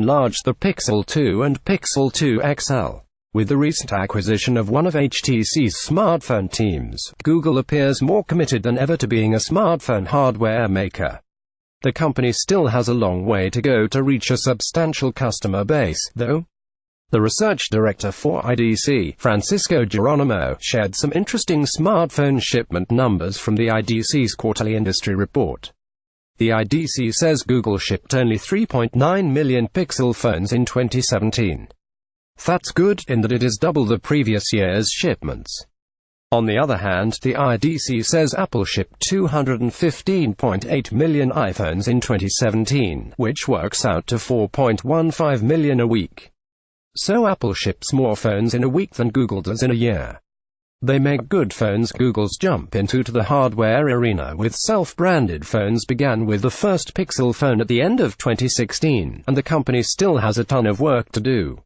Enlarge, the Pixel 2 and Pixel 2 XL. With the recent acquisition of one of HTC's smartphone teams, Google appears more committed than ever to being a smartphone hardware maker. The company still has a long way to go to reach a substantial customer base, though. The research director for IDC, Francisco Jeronimo, shared some interesting smartphone shipment numbers from the IDC's quarterly industry report. The IDC says Google shipped only 3.9 million Pixel phones in 2017. That's good, in that it is double the previous year's shipments. On the other hand, the IDC says Apple shipped 215.8 million iPhones in 2017, which works out to 4.15 million a week. So Apple ships more phones in a week than Google does in a year. They make good phones. Google's jump into the hardware arena with self-branded phones began with the first Pixel phone at the end of 2016, and the company still has a ton of work to do.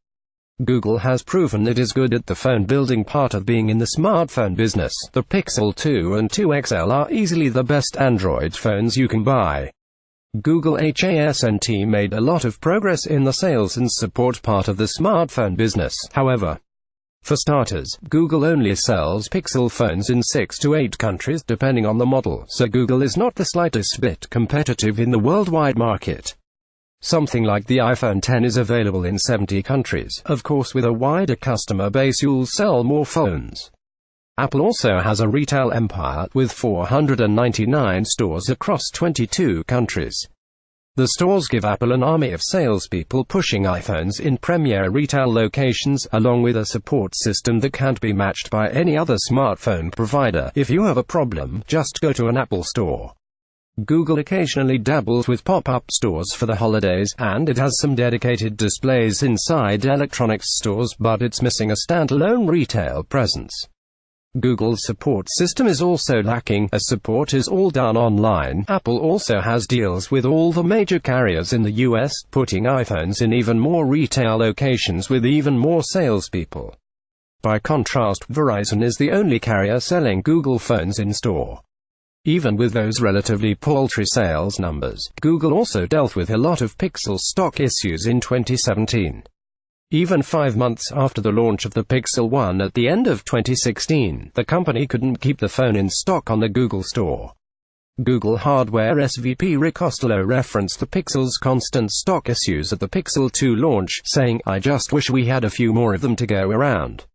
Google has proven it is good at the phone-building part of being in the smartphone business. The Pixel 2 and 2 XL are easily the best Android phones you can buy. Google HASNT made a lot of progress in the sales and support part of the smartphone business, however. For starters, Google only sells Pixel phones in 6 to 8 countries depending on the model, so Google is not the slightest bit competitive in the worldwide market. Something like the iPhone X is available in 70 countries. Of course, with a wider customer base you'll sell more phones. Apple also has a retail empire, with 499 stores across 22 countries. The stores give Apple an army of salespeople pushing iPhones in premier retail locations, along with a support system that can't be matched by any other smartphone provider. If you have a problem, just go to an Apple store. Google occasionally dabbles with pop-up stores for the holidays, and it has some dedicated displays inside electronics stores, but it's missing a standalone retail presence. Google's support system is also lacking, as support is all done online. Apple also has deals with all the major carriers in the US, putting iPhones in even more retail locations with even more salespeople. By contrast, Verizon is the only carrier selling Google phones in-store. Even with those relatively paltry sales numbers, Google also dealt with a lot of Pixel stock issues in 2017. Even 5 months after the launch of the Pixel 1 at the end of 2016, the company couldn't keep the phone in stock on the Google Store. Google hardware SVP Rick Costello referenced the Pixel's constant stock issues at the Pixel 2 launch, saying, "I just wish we had a few more of them to go around."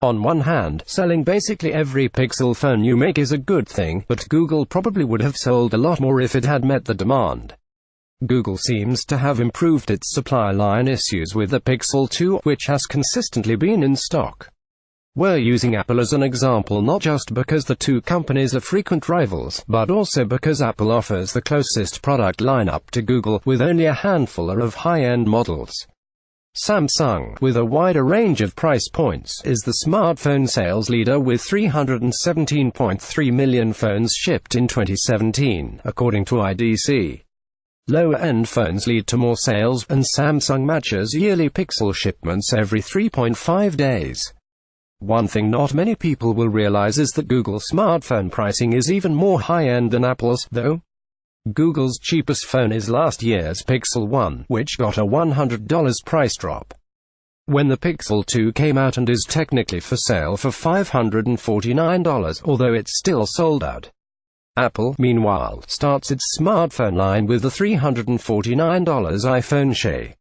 On one hand, selling basically every Pixel phone you make is a good thing, but Google probably would have sold a lot more if it had met the demand. Google seems to have improved its supply line issues with the Pixel 2, which has consistently been in stock. We're using Apple as an example not just because the two companies are frequent rivals, but also because Apple offers the closest product lineup to Google, with only a handful of high-end models. Samsung, with a wider range of price points, is the smartphone sales leader with 317.3 million phones shipped in 2017, according to IDC. Lower-end phones lead to more sales, and Samsung matches yearly Pixel shipments every 3.5 days. One thing not many people will realize is that Google's smartphone pricing is even more high-end than Apple's, though. Google's cheapest phone is last year's Pixel 1, which got a $100 price drop. When the Pixel 2 came out and is technically for sale for $549, although it's still sold out. Apple, meanwhile, starts its smartphone line with the $349 iPhone SE.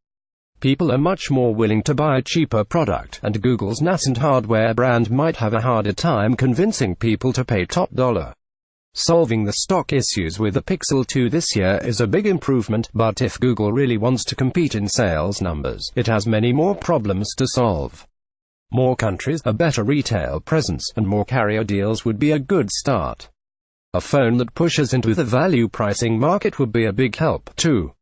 People are much more willing to buy a cheaper product, and Google's nascent hardware brand might have a harder time convincing people to pay top dollar. Solving the stock issues with the Pixel 2 this year is a big improvement, but if Google really wants to compete in sales numbers, it has many more problems to solve. More countries, a better retail presence, and more carrier deals would be a good start. A phone that pushes into the value pricing market would be a big help, too.